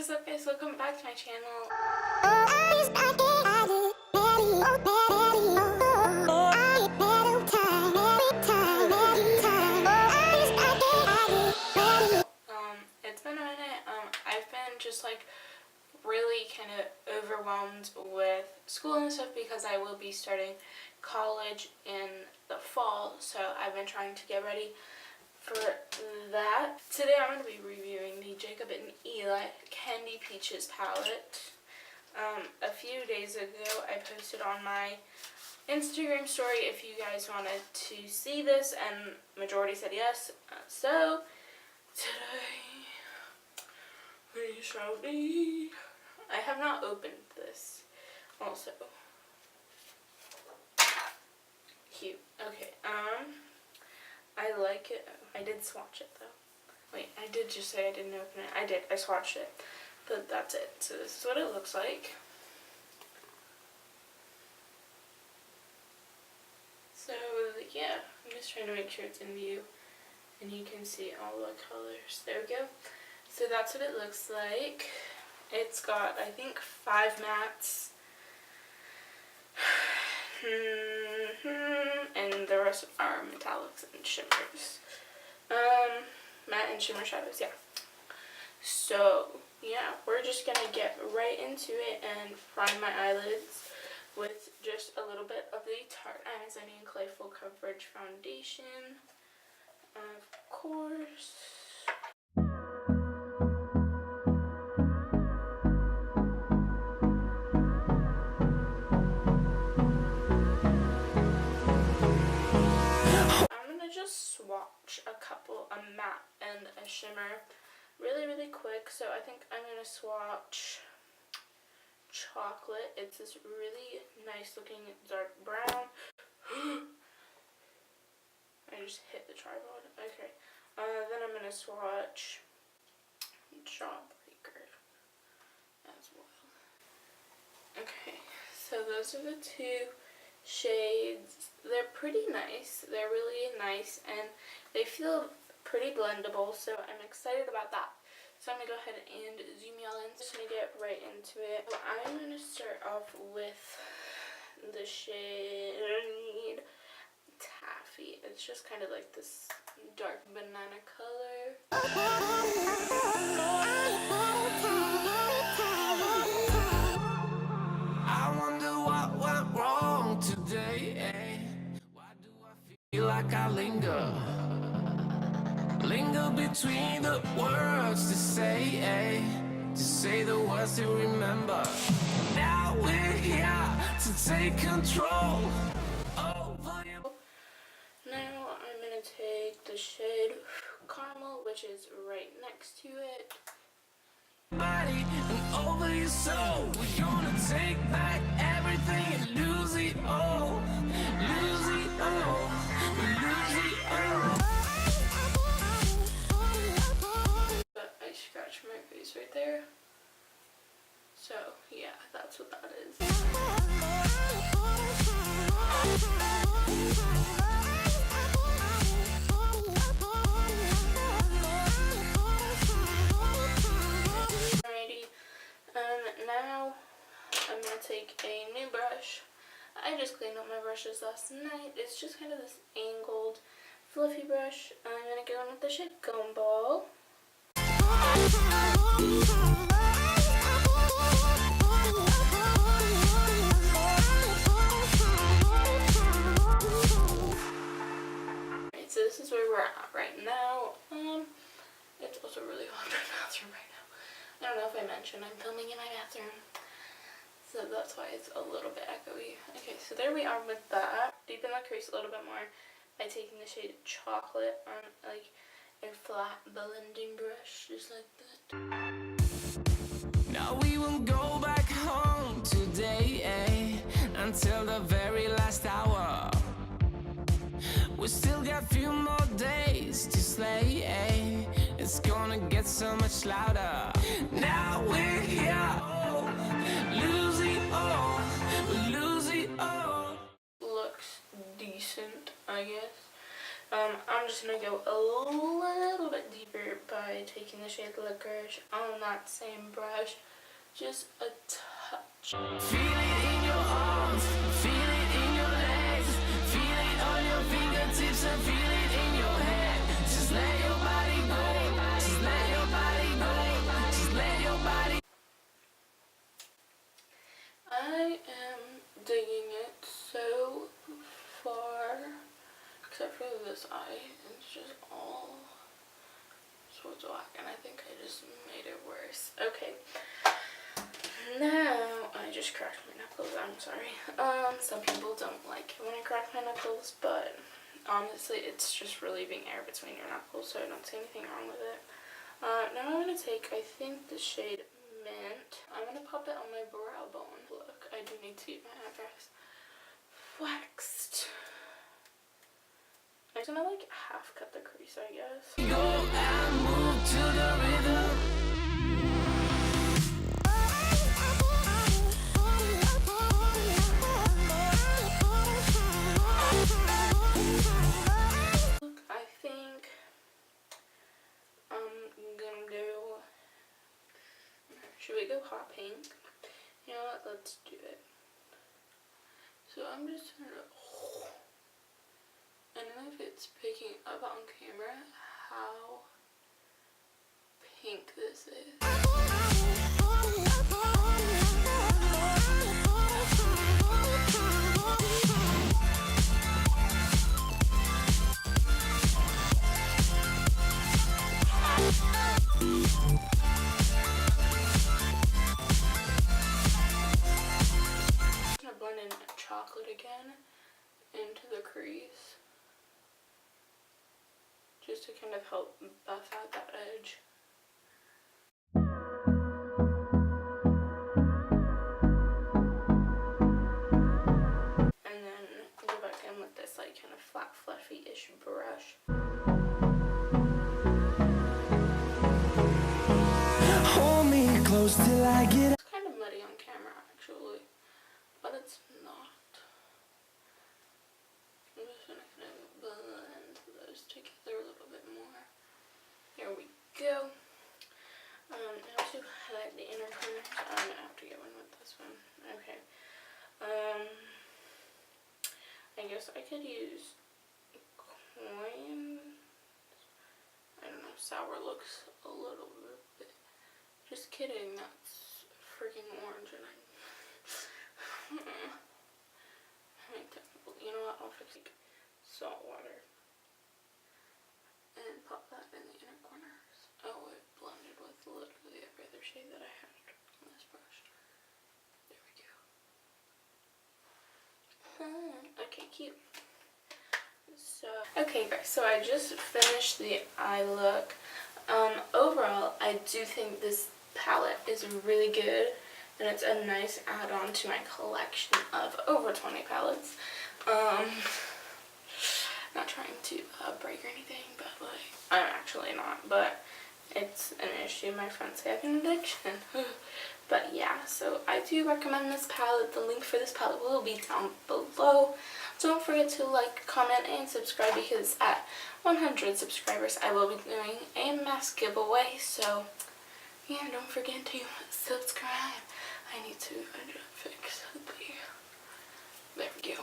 is up, guys? Welcome back to my channel. It's been a minute. I've been just like really kind of overwhelmed with school and stuff because I will be starting college in the fall, so I've been trying to get ready for that. Today I'm going to be reviewing the Jabob and Eli Candy Peaches palette. A few days ago I posted on my Instagram story if you guys wanted to see this, and majority said yes. So today we shall be. I have not opened this also. Cute. Okay, I like it. I did swatch it though. Wait, I did just say I didn't open it. I did. I swatched it. But that's it. So this is what it looks like. So yeah, I'm just trying to make sure it's in view and you can see all the colors. There we go. So that's what it looks like. It's got, I think, 5 mattes. And the rest are metallics and shimmers. Matte and shimmer shadows, yeah. So, yeah, we're just gonna get right into it and prime my eyelids with just a little bit of the Tarte Amazonian Clay Full Coverage Foundation. Of course. Swatch a matte and a shimmer really quick. So I think I'm gonna swatch chocolate. It's this really nice looking dark brown. I just hit the tripod. Okay, then I'm gonna swatch Jawbreaker as well. Okay, so those are the 2 shades. They're pretty nice. They're really nice and they feel pretty blendable, so I'm excited about that. So I'm gonna go ahead and zoom y'all in. Just gonna get right into it. So I'm gonna start off with the shade Taffy. It's just kind of like this dark banana color. I wonder what went wrong today, eh? Why do I feel like I linger between the words to say, eh? To say the words to remember. Now we're here to take control over you. Now I'm gonna take the shade Caramel, which is right next to it. Body and over your soul. We're gonna take back everything and lose it all. Lose it all. Lose it all. But I scratched my face right there. So yeah, that's what that is. Now I'm going to take a new brush. I just cleaned up my brushes last night. It's just kind of this angled, fluffy brush. I'm going to go in with the shade Gumball. Alright, so this is where we're at right now. It's also really hot in my bathroom right now. I don't know if I mentioned I'm filming in my bathroom, so that's why it's a little bit echoey. Okay, so there we are with that. Deepen the crease a little bit more by taking the shade Chocolate on like a flat blending brush, just like that. Now we will go back home today, eh? Until the very last hour. We still got a few more days to slay, eh? It's gonna get so much louder. Now we're here, oh, lose it all, lose it all. Looks decent, I guess. I'm just going to go a little bit deeper by taking the shade Licorice on that same brush. Just a touch. Feel it in your arms, feel it in your legs, feel it on your fingertips and feel it in your head. Just let your body go, just let your body go, just let your body. I am digging it so far, except for this eye. It's just all sorts of whack, and I think I just made it worse. Okay. Now, I just cracked my knuckles, I'm sorry. Some people don't like it when I crack my knuckles, but honestly, it's just relieving air between your knuckles, so I don't see anything wrong with it. Now I'm going to take, I think, the shade Mint. I'm going to pop it on my brow bone. Look, I do need to get my eyebrows waxed. I'm just going to, like, half cut the crease, I guess. Go and move to the rhythm. I think I'm gonna go, should we go hot pink? You know what, let's do it. So I'm just gonna, I don't know if it's picking up on camera how pink this is. Blend in chocolate again into the crease, just to kind of help buff out that edge. And then go back in with this like kind of flat, fluffy-ish brush. Hold me close till I get. It's kind of muddy on camera actually, but it's not. I'm just gonna kind of blend those together a little bit more. There we go. Now to highlight the inner corners, I'm gonna have to go in with this one. Okay. I guess I could use coin. I don't know, sour looks a little bit. Just kidding, that's freaking orange and you know what, I'll fix it. Salt water. And pop that in the inner corners. Oh, it blended with literally every other shade that I had on this brush. There we go. Okay, cute. So, okay guys, so I just finished the eye look. Overall, I do think this palette is really good, and it's a nice add-on to my collection of over 20 palettes. Not trying to break or anything, but like, I'm actually not, but it's an issue. My friends say I have an addiction. But yeah, so I do recommend this palette. The link for this palette will be down below. Don't forget to like, comment, and subscribe, because at 100 subscribers I will be doing a mass giveaway. So yeah, don't forget to subscribe. I need to fix the, there we go.